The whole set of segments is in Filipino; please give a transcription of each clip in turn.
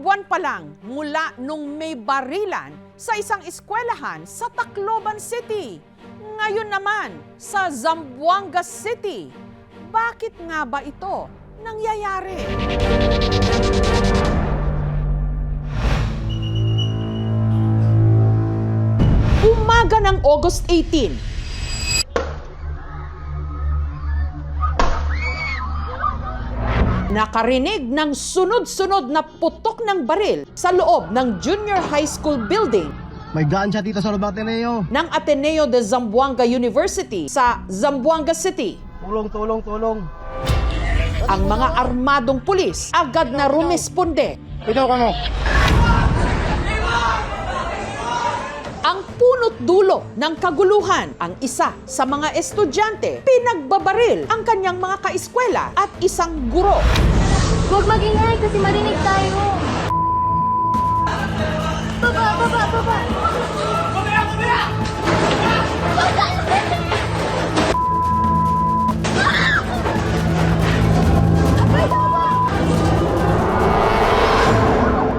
buwan pa lang mula nung may barilan sa isang eskwelahan sa Tacloban City. Ngayon naman sa Zamboanga City. Bakit nga ba ito nangyayari? Umaga ng August 18, nakarinig ng sunod-sunod na putok ng baril sa loob ng junior high school building May gaan siya dito sa Lubang Ateneo. ng Ateneo de Zamboanga University sa Zamboanga City. Tulong, tulong, tulong. Ang mga armadong pulis agad na rumesponde. Ito ka mo. Ang punot dulo ng kaguluhan, ang isa sa mga estudyante, pinagbabaril ang kanyang mga kaeskwela at isang guro. Huwag magingay kasi marinig tayo. Baba, baba, baba.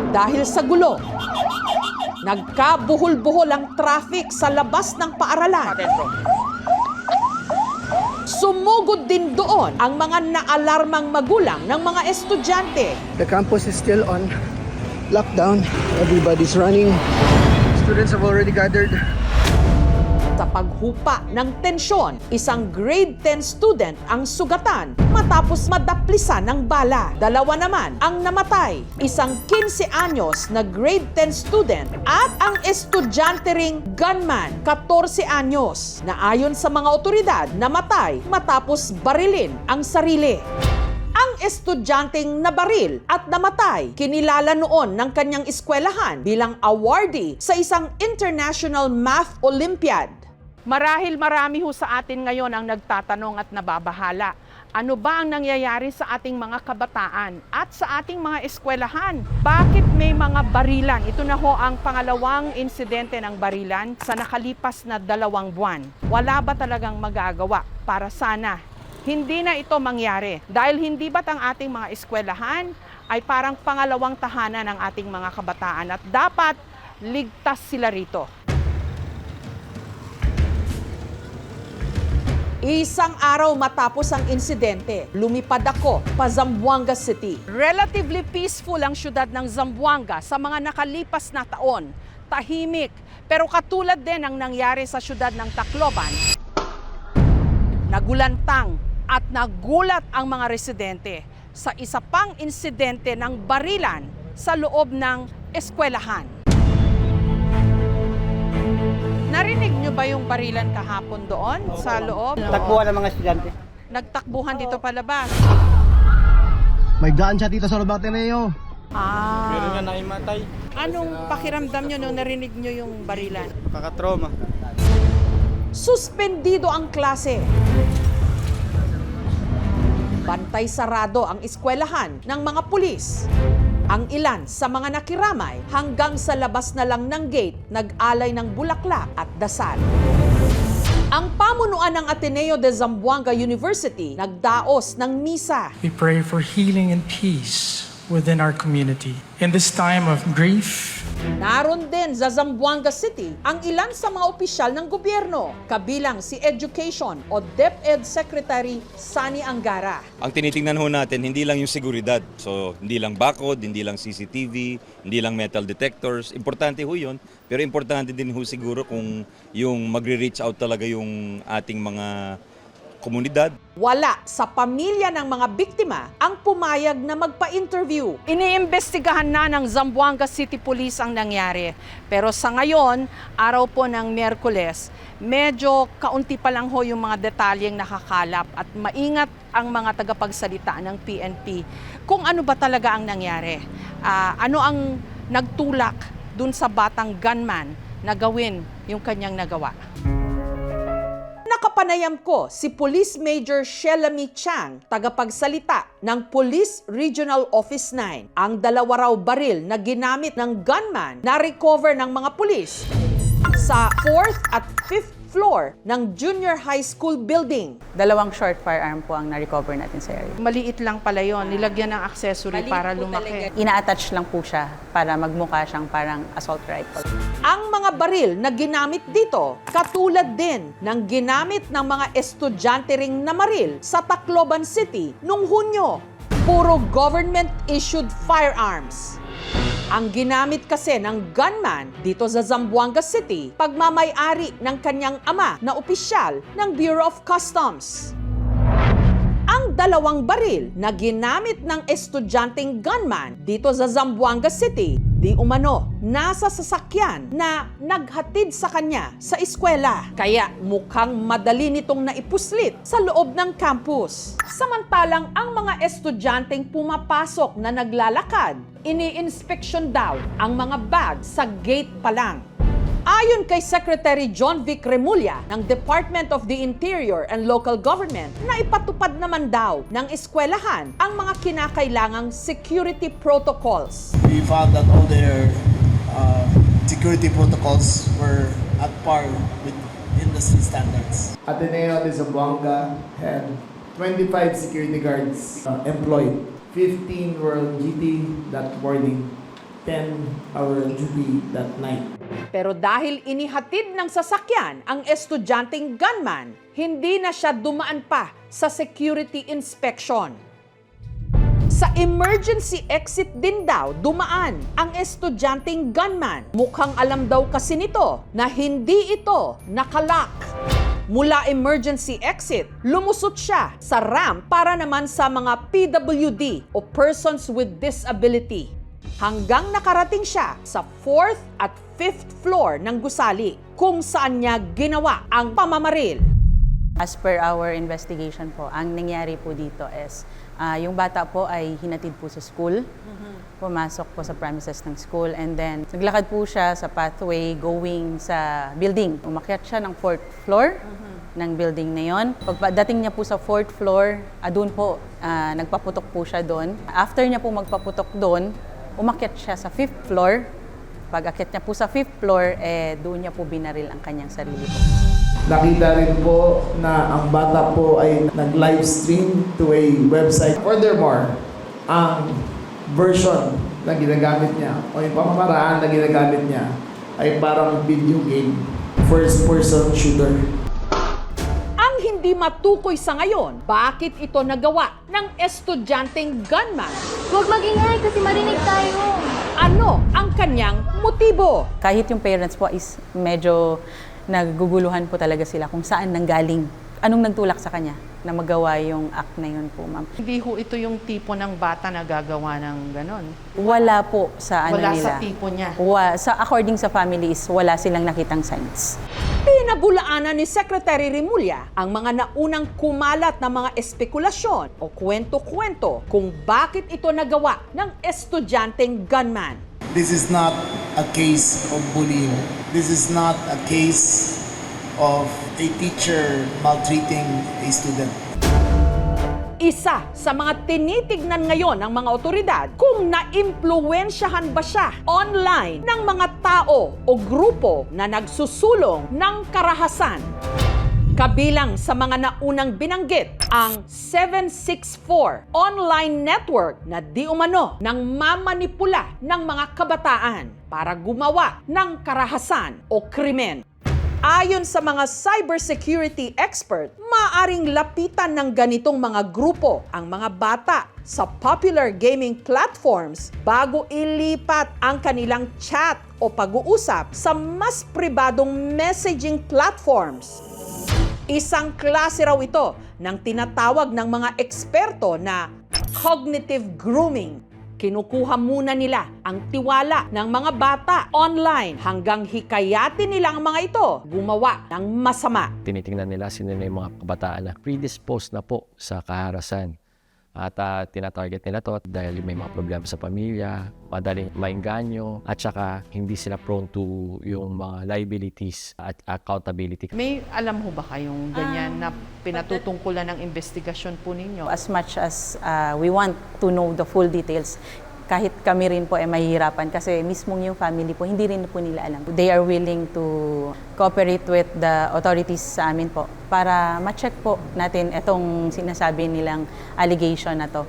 Dahil sa gulo, nagkabuhol-buhol ang traffic sa labas ng paaralan. Sumugod din doon ang mga naalarmang magulang ng mga estudyante. The campus is still on lockdown. Everybody's running. Students have already gathered. Sa paghupa ng tensyon, isang grade 10 student ang sugatan matapos madaplisan ng bala. Dalawa naman ang namatay, isang 15 anyos na grade 10 student at ang estudyante ring gunman, 14 anyos, na ayon sa mga otoridad namatay matapos barilin ang sarili. Ang estudyanteng nabaril at namatay, kinilala noon ng kanyang eskwelahan bilang awardee sa isang International Math Olympiad. Marahil marami ho sa atin ngayon ang nagtatanong at nababahala. Ano ba ang nangyayari sa ating mga kabataan at sa ating mga eskwelahan? Bakit may mga barilan? Ito na ho ang pangalawang insidente ng barilan sa nakalipas na 2 buwan. Wala ba talagang magagawa para sana hindi na ito mangyari? Dahil hindi ba't ang ating mga eskwelahan ay parang pangalawang tahanan ng ating mga kabataan at dapat ligtas sila rito. Isang araw matapos ang insidente, lumipad ako pa Zamboanga City. Relatively peaceful ang syudad ng Zamboanga sa mga nakalipas na taon. Tahimik, pero katulad din ang nangyari sa syudad ng Tacloban. Nagulantang at nagulat ang mga residente sa isa pang insidente ng barilan sa loob ng eskwelahan. Narinig nyo ba yung barilan kahapon doon sa loob? Takbuhan ng mga estudyante. Nagtakbuhan dito palabas. May gaan siya dito sa Lubang Ateneo. Meron nga Ah. naimatay. Anong pakiramdam nyo nung narinig nyo yung barilan? Kakatroma. Suspendido ang klase. Bantay sarado ang eskwelahan ng mga pulis. Ang ilan sa mga nakiramay hanggang sa labas na lang ng gate nag-alay ng bulaklak at dasal. Ang pamunuan ng Ateneo de Zamboanga University nagdaos ng misa. We pray for healing and peace within our community. In this time of grief, Naroon din sa Zamboanga City ang ilan sa mga opisyal ng gobyerno, kabilang si Education o DepEd Secretary Sani Angara. Ang tinitingnan ho natin, hindi lang yung seguridad. So, hindi lang bakod, hindi lang CCTV, hindi lang metal detectors. Importante ho yun, pero importante din ho siguro kung yung magre-reach out talaga yung ating mga komunidad. Wala sa pamilya ng mga biktima ang pumayag na magpa-interview. Iniimbestigahan na ng Zamboanga City Police ang nangyari. Pero sa ngayon, araw po ng Miyerkules, medyo kaunti pa lang ho yung mga detalyeng nakakalap at maingat ang mga tagapagsalita ng PNP kung ano ba talaga ang nangyari. Ano ang nagtulak dun sa batang gunman na gawin yung kanyang nagawa. Nakapanayam ko si Police Major Shelami Chang, tagapagsalita ng Police Regional Office 9. Ang 2 raw baril na ginamit ng gunman na recover ng mga pulis sa 4th at 5th floor ng junior high school building. Dalawang short firearm po ang na-recover natin sa area. Maliit lang pala yon, nilagyan ng accessory para lumaki. Ina-attach lang po siya para magmukha siyang parang assault rifle. Ang mga baril na ginamit dito, katulad din ng ginamit ng mga estudyante ring namaril sa Tacloban City noong Hunyo. Puro government-issued firearms. Ang ginamit kasi ng gunman dito sa Zamboanga City, pagmamay-ari ng kanyang ama na opisyal ng Bureau of Customs. Ang dalawang baril na ginamit ng estudyanteng gunman dito sa Zamboanga City, di umano nasa sasakyan na naghatid sa kanya sa eskwela. Kaya mukhang madali nitong naipuslit sa loob ng campus. Samantalang ang mga estudyanteng pumapasok na naglalakad, ini-inspection daw ang mga bag sa gate pa lang. Ayon kay Secretary John Vic Remulla ng Department of the Interior and Local Government, na ipatupad naman daw ng eskwelahan ang mga kinakailangang security protocols. We found that all their security protocols were at par with industry standards. Ateneo de Zamboanga had 25 security guards employed. 15 were on duty that morning, 10 were on duty that night. Pero dahil inihatid ng sasakyan ang estudyanteng gunman, hindi na siya dumaan pa sa security inspection. Sa emergency exit din daw dumaan ang estudyanteng gunman. Mukhang alam daw kasi nito na hindi ito nakalock. Mula emergency exit, lumusot siya sa ramp para naman sa mga PWD o persons with disability. Hanggang nakarating siya sa 4th at 5th floor ng gusali kung saan niya ginawa ang pamamaril. As per our investigation po, ang nangyari po dito is yung bata po ay hinatid po sa school. Pumasok po sa premises ng school and then naglakad po siya sa pathway going sa building. Umakyat siya ng 4th floor ng building na yon. Pagdating niya po sa 4th floor, doon po, nagpaputok po siya doon. After niya po magpaputok doon, umakyat siya sa 5th floor. Pag akyat niya po sa 5th floor, doon niya po binaril ang kanyang sarili po. Nakita rin po na ang bata po ay nag-live stream to a website. Furthermore, ang version na ginagamit niya o yung pamamaraan na ginagamit niya ay parang video game, first-person shooter. Ang hindi matukoy sa ngayon, bakit ito nagawa ng estudyanteng gunman? Huwag magingay kasi marinig tayo. Ano ang kanyang motibo? Kahit yung parents po is medyo naguguluhan po talaga sila kung saan nanggaling. Anong nagtulak sa kanya na magawa yung act na yun po, ma'am? Hindi ho ito yung tipo ng bata na gagawa ng ganon. Wala po sa ano Wala nila. sa tipo niya. According sa family is wala silang nakitang signs. Pinabulaanan ni Secretary Remulla ang mga naunang kumalat na mga espekulasyon o kwento-kwento kung bakit ito nagawa ng estudyanteng gunman. This is not a case of bullying. This is not a case of a teacher maltreating a student. Isa sa mga tinitignan ngayon ng mga otoridad kung naimpluwensyahan ba siya online ng mga tao o grupo na nagsusulong ng karahasan. Kabilang sa mga naunang binanggit ang 764 online network na di umano nang mamanipula ng mga kabataan para gumawa ng karahasan o krimen. Ayon sa mga cybersecurity expert, maaaring lapitan ng ganitong mga grupo ang mga bata sa popular gaming platforms bago ilipat ang kanilang chat o pag-uusap sa mas pribadong messaging platforms. Isang klase raw ito ng tinatawag ng mga eksperto na cognitive grooming. Kinukuha muna nila ang tiwala ng mga bata online hanggang hikayatin nila ang mga ito gumawa ng masama. Tinitingnan nila sino na yung mga kabataan na predisposed na po sa kaharasan. At tinatarget nila to dahil may mga problema sa pamilya, madaling maingganyo, at saka hindi sila prone to yung mga liabilities at accountability. May alam ho ba kayong ganyan na pinatutungkulan ng investigasyon po ninyo? As much as we want to know the full details, kahit kami rin po ay mahihirapan kasi mismong yung family po, hindi rin po nila alam. They are willing to cooperate with the authorities sa amin po para ma-check po natin itong sinasabi nilang allegation na to.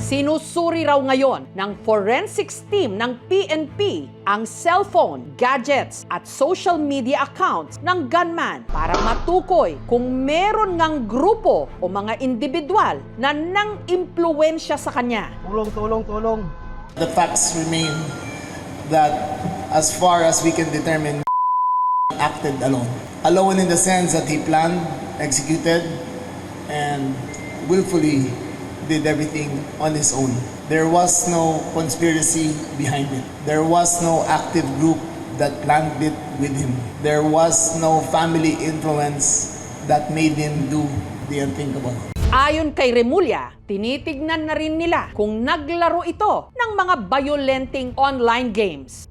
Sinusuri raw ngayon ng forensics team ng PNP ang cellphone, gadgets at social media accounts ng gunman para matukoy kung meron ngang grupo o mga individual na nang-impluwensya sa kanya. Tulong. The facts remain that as far as we can determine, acted alone. Alone in the sense that he planned, executed, and willfully did everything on his own. There was no conspiracy behind it. There was no active group that planned it with him. There was no family influence that made him do the unthinkable. Ayon kay Remulla, tinitignan na rin nila kung naglaro ito ng mga violenting online games.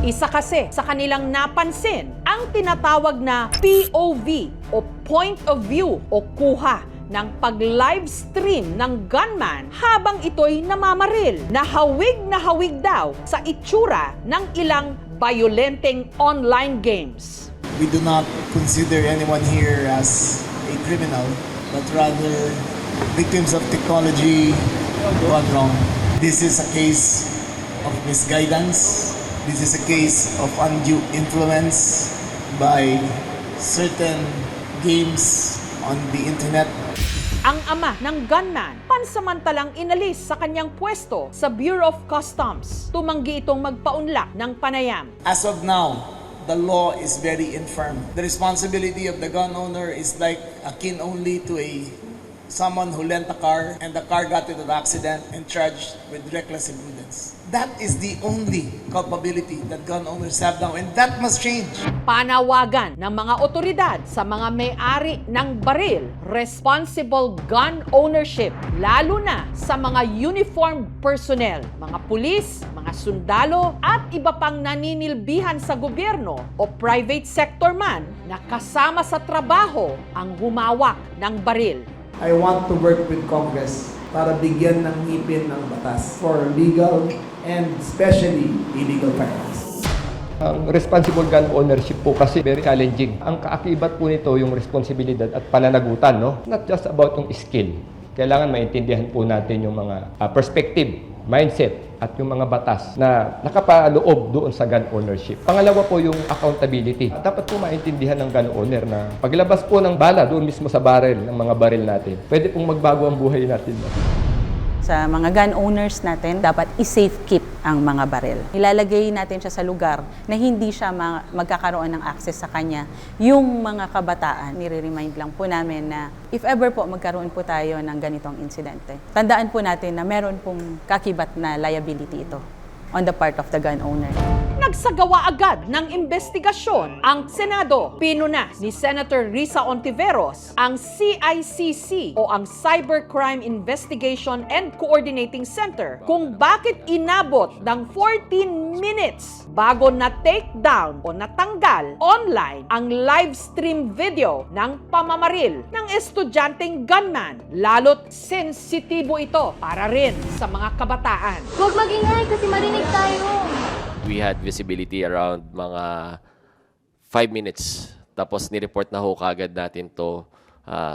Isa kasi sa kanilang napansin ang tinatawag na POV o point of view o kuha ng pag-livestream ng gunman habang ito'y namamaril. Na hawig daw sa itsura ng ilang violenting online games. We do not consider anyone here as a criminal, but rather victims of technology gone wrong. This is a case of misguidance. This is a case of undue influence by certain games on the internet. Ang ama ng gunman, pansamantalang inalis sa kanyang pwesto sa Bureau of Customs. Tumanggi itong magpaunlak ng panayam. As of now, the law is very infirm. The responsibility of the gun owner is like akin only to someone who lent a car and the car got into an accident and charged with reckless imprudence. That is the only culpability that gun owners have now, and that must change. Panawagan ng mga otoridad sa mga may-ari ng baril, responsible gun ownership, lalo na sa mga uniformed personnel, mga pulis, mga sundalo, at iba pang naninilbihan sa gobyerno o private sector man na kasama sa trabaho ang humawak ng baril. I want to work with Congress para bigyan ng ngipin ng batas for legal and especially illegal firearms. Ang responsible gun ownership po kasi very challenging. Ang kaakibat po nito yung responsibilidad at pananagutan, no? Not just about yung skill. Kailangan maintindihan po natin yung mga perspective, mindset, at yung mga batas na nakapaloob doon sa gun ownership. Pangalawa po yung accountability. Dapat po maintindihan ng gun owner na paglabas po ng bala doon mismo sa barrel, ng mga baril natin, pwede pong magbago ang buhay natin. Sa mga gun owners natin, dapat i-safe keep ang mga baril. Ilalagay natin siya sa lugar na hindi siya magkakaroon ng access sa kanya. Yung mga kabataan, nire-remind lang po namin na if ever po magkaroon po tayo ng ganitong insidente, tandaan po natin na meron pong kakibat na liability ito on the part of the gun owner. Nagsagawa agad ng investigasyon ang Senado. Pinuna ni Senator Risa Ontiveros ang CICC o ang Cybercrime Investigation and Coordinating Center kung bakit inabot ng 14 minutes bago na-take down o natanggal online ang live stream video ng pamamaril ng estudyanteng gunman. Lalo't sensitibo ito para rin sa mga kabataan. Huwag magingay kasi marinig tayo. We had visibility around mga 5 minutes. Tapos nireport na ho kagad natin to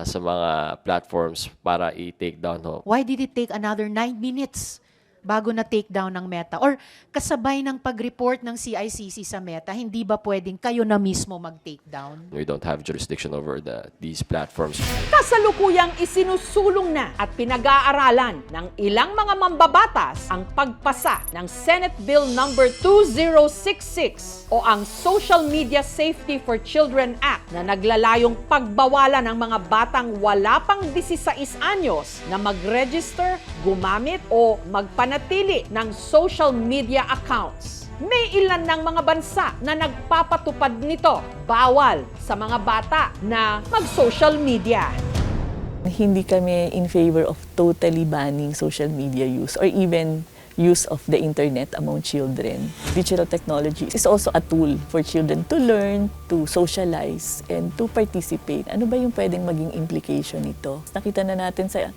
sa mga platforms para i-take down ho. Why did it take another 9 minutes bago na take down ng Meta? Or kasabay ng pag-report ng CICC sa Meta, hindi ba pwedeng kayo na mismo mag-take down? We don't have jurisdiction over these platforms. Kasalukuyang isinusulong na at pinag-aaralan ng ilang mga mambabatas ang pagpasa ng Senate Bill number 2066 o ang Social Media Safety for Children Act na naglalayong pagbawalan ng mga batang wala pang 16 anyos na mag-register, gumamit o magpanatili ng social media accounts. May ilan ng mga bansa na nagpapatupad nito. Bawal sa mga bata na mag-social media. Hindi kami in favor of totally banning social media use or even use of the internet among children. Digital technology is also a tool for children to learn, to socialize, and to participate. Ano ba yung pwedeng maging implication nito? Nakita na natin sa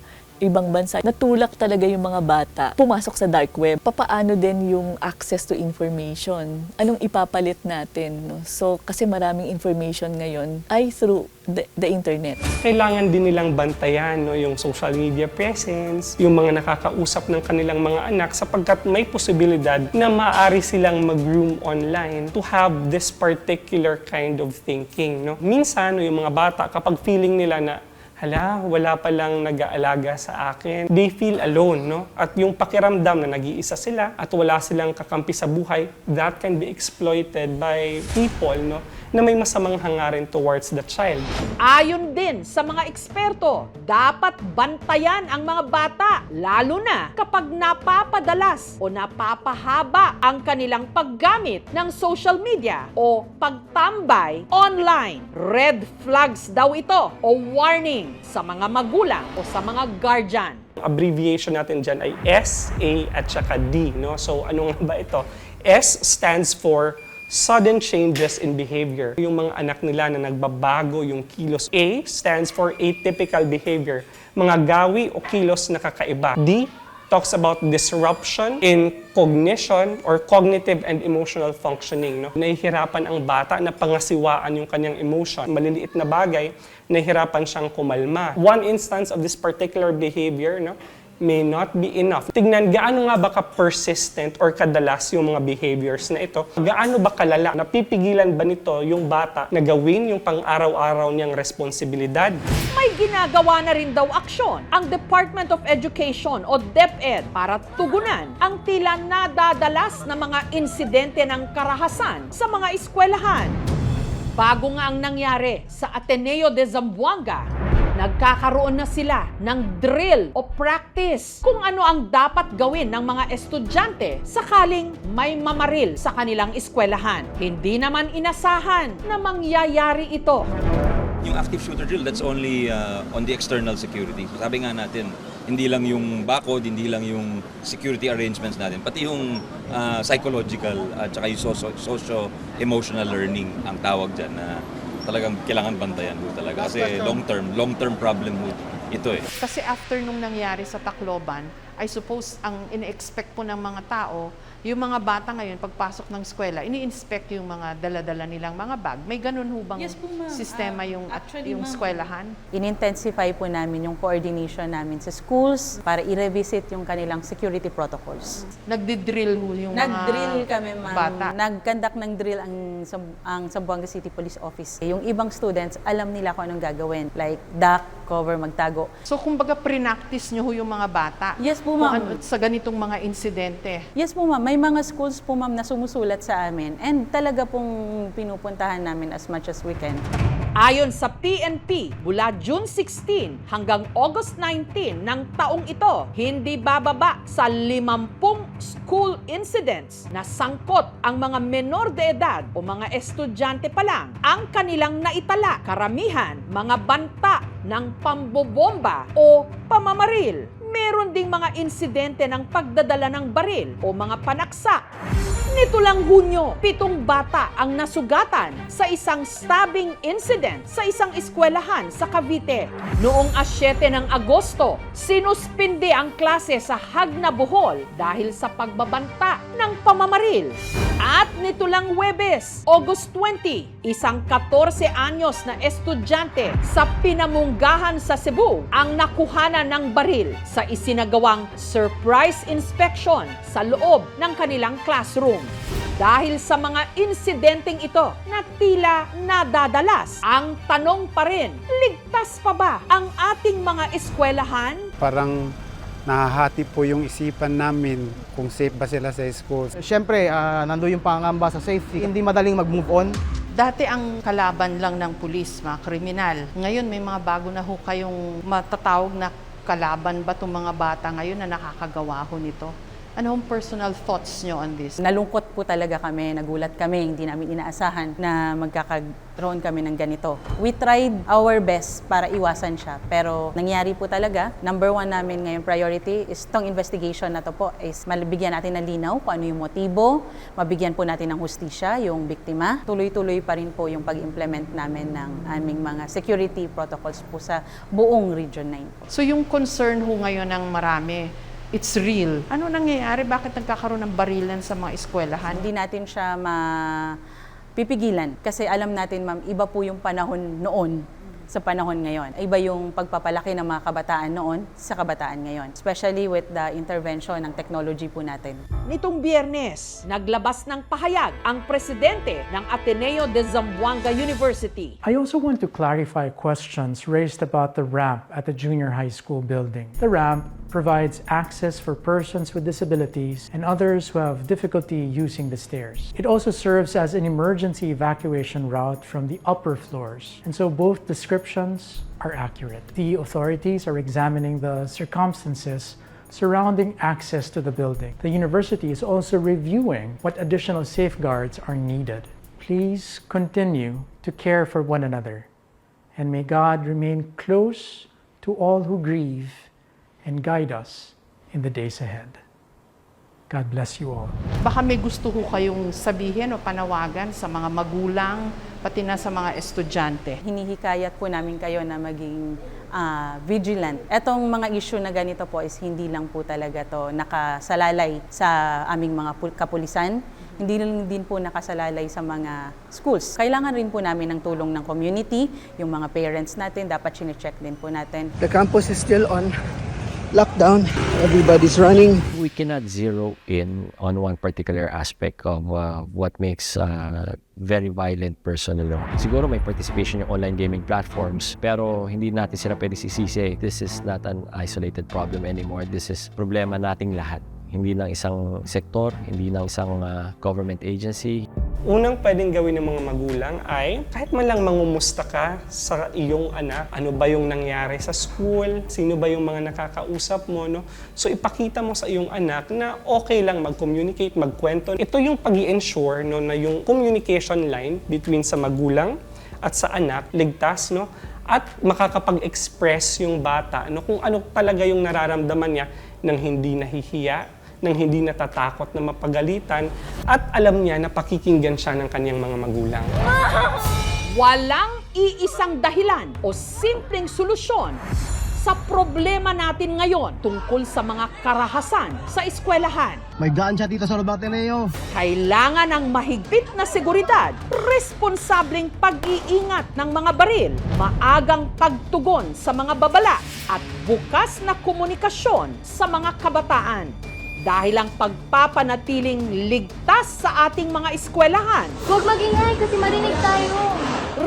ibang bansa, natulak talaga yung mga bata pumasok sa dark web. Papaano din yung access to information? Anong ipapalit natin? No? So, kasi maraming information ngayon ay through the internet. Kailangan din nilang bantayan no, yung social media presence, yung mga nakakausap ng kanilang mga anak sapagkat may posibilidad na maaari silang mag-room online to have this particular kind of thinking. No? Minsan, no, yung mga bata, kapag feeling nila na hala, wala palang nag-aalaga sa akin. They feel alone, no? At yung pakiramdam na nag-iisa sila at wala silang kakampi sa buhay, that can be exploited by people, no? Na may masamang hangarin towards the child. Ayon din sa mga eksperto, dapat bantayan ang mga bata, lalo na kapag napapadalas o napapahaba ang kanilang paggamit ng social media o pagtambay online. Red flags daw ito o warning sa mga magulang o sa mga guardian. Abbreviation natin dyan ay S, A, at saka D, no? So ano nga ba ito? S stands for sudden changes in behavior. Yung mga anak nila na nagbabago yung kilos. A stands for atypical behavior. Mga gawi o kilos na kakaiba. D talks about disruption in cognition or cognitive and emotional functioning. No? Nahihirapan ang bata na pangasiwaan yung kanyang emotion. Maliliit na bagay, nahihirapan siyang kumalma. One instance of this particular behavior, no, may not be enough. Tignan gaano nga ba ka-persistent or kadalas yung mga behaviors na ito. Gaano ba kalala? Napipigilan ba nito yung bata na gawin yung pang-araw-araw niyang responsibilidad? May ginagawa na rin daw aksyon ang Department of Education o DepEd para tugunan ang tila nadadalas na mga insidente ng karahasan sa mga eskwelahan. Bago nga ang nangyari sa Ateneo de Zamboanga, nagkakaroon na sila ng drill o practice kung ano ang dapat gawin ng mga estudyante sakaling may mamaril sa kanilang eskwelahan. Hindi naman inasahan na mangyayari ito. Yung active shooter drill, that's only on the external security. Sabi nga natin, hindi lang yung bakod, hindi lang yung security arrangements natin, pati yung psychological at saka yung socio-emotional learning ang tawag dyan na talagang kailangan bantayan ho talaga. Kasi long-term problem ho ito eh. Kasi after nung nangyari sa Tacloban, I suppose ang ine-expect po ng mga tao, yung mga bata ngayon, pagpasok ng eskwela, ini-inspect yung mga dala-dala nilang mga bag. May ganun ho bang sistema yung eskwelahan? In-intensify po namin yung coordination namin sa schools para i-revisit yung kanilang security protocols. Nagdi-drill ho yung Nag-drill kami, bata? Nag-conduct ng drill ang Zamboanga City Police Office. Yung ibang students, alam nila kung anong gagawin. Like duck, cover, magtago. So kumbaga pre-practice nyo ho yung mga bata? Yes po, ma'am. Sa ganitong mga insidente? Yes po, ma'am. May mga schools po, ma'am, na sumusulat sa amin. And talaga pong pinupuntahan namin as much as we can. Ayon sa PNP, mula June 16 hanggang August 19 ng taong ito, hindi bababa sa 50 school incidents na sangkot ang mga menor de edad o mga estudyante pa lang ang kanilang naitala. Karamihan, mga banta ng pambobomba o pamamaril. Meron ding mga insidente ng pagdadala ng baril o mga panaksak. Nito lang Hunyo, 7 bata ang nasugatan sa isang stabbing incident sa isang eskwelahan sa Cavite. Noong 7 ng Agosto, sinuspindi ang klase sa Hagna, Bohol dahil sa pagbabanta ng pamamaril. At nito lang Huwebes, August 20, isang 14 anyos na estudyante sa Pinamunggahan sa Cebu ang nakuhanan ng baril sa isinagawang surprise inspection sa loob ng kanilang classroom. Dahil sa mga insidenteng ito na tila nadadalas, ang tanong pa rin, ligtas pa ba ang ating mga eskwelahan? Parang nahahati po yung isipan namin kung safe ba sila sa school. Siyempre, nandoon yung pangamba sa safety. Hindi madaling mag-move on. Dati ang kalaban lang ng pulis, mga kriminal. Ngayon may mga bago na ho kayong matatawag na kalaban ba itong mga bata ngayon na nakakagawa ho nito? Ano ang personal thoughts nyo on this? Nalungkot po talaga kami, nagulat kami, hindi namin inaasahan na magkakaroon kami ng ganito. We tried our best para iwasan siya, pero nangyari po talaga. Number one namin ngayon priority is itong investigation na to po is mabigyan natin ng linaw kung ano yung motibo, mabigyan po natin ng hustisya yung biktima. Tuloy-tuloy pa rin po yung pag-implement namin ng aming mga security protocols po sa buong Region 9. So yung concern ho ngayon ng marami, it's real. Ano nangyayari? Bakit nagkakaroon ng barilan sa mga eskwelahan? Hindi natin siya mapipigilan kasi alam natin, ma'am, iba po yung panahon noon sa panahon ngayon. Iba yung pagpapalaki ng mga kabataan noon sa kabataan ngayon, especially with the intervention ng technology po natin. Nitong Biyernes, naglabas ng pahayag ang presidente ng Ateneo de Zamboanga University. I also want to clarify questions raised about the ramp at the junior high school building. The ramp provides access for persons with disabilities and others who have difficulty using the stairs. It also serves as an emergency evacuation route from the upper floors, and so both descriptions are accurate. The authorities are examining the circumstances surrounding access to the building. The university is also reviewing what additional safeguards are needed. Please continue to care for one another, and may God remain close to all who grieve and guide us in the days ahead. God bless you all. Baka may gusto ho kayong sabihin o panawagan sa mga magulang, pati na sa mga estudyante. Hinihikayat po namin kayo na maging vigilant. Etong mga issue na ganito po is hindi lang po talaga to nakasalalay sa aming mga kapulisan, hindi lang din po nakasalalay sa mga schools. Kailangan rin po namin ng tulong ng community, yung mga parents natin, dapat chine-check din po natin. The campus is still on lockdown. Everybody's running. We cannot zero in on one particular aspect of what makes very violent person. Siguro may participation yung online gaming platforms, pero hindi natin sila pwede sisisi. This is not an isolated problem anymore. This is problema nating lahat. Hindi lang isang sektor, hindi lang isang government agency. Unang pwedeng gawin ng mga magulang ay kahit man lang mangumusta ka sa iyong anak, ano ba yung nangyari sa school, sino ba yung mga nakakausap mo, no? So ipakita mo sa iyong anak na okay lang mag-communicate, magkwento. Ito yung pag-i-ensure no, na yung communication line between sa magulang at sa anak ligtas, no? At makakapag-express yung bata no, kung ano talaga yung nararamdaman niya nang hindi nahihiya, nang hindi natatakot na mapagalitan, at alam niya na pakikinggan siya ng kanyang mga magulang. Walang iisang dahilan o simpleng solusyon sa problema natin ngayon tungkol sa mga karahasan sa eskwelahan. May gaan siya dito sa loob ng Ateneo. Kailangan ng mahigpit na seguridad, responsableng pag-iingat ng mga baril, maagang pagtugon sa mga babala, at bukas na komunikasyon sa mga kabataan. Dahil ang pagpapanatiling ligtas sa ating mga eskwelahan, Huwag magingay kasi marinig tayo.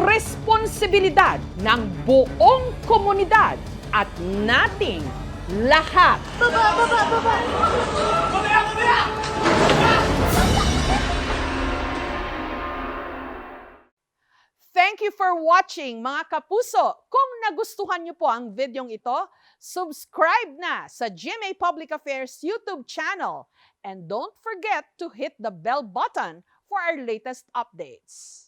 responsibilidad ng buong komunidad at nating lahat. Baba! Thank you for watching, mga kapuso. Kung nagustuhan niyo po ang videong ito, subscribe na sa GMA Public Affairs YouTube channel. And don't forget to hit the bell button for our latest updates.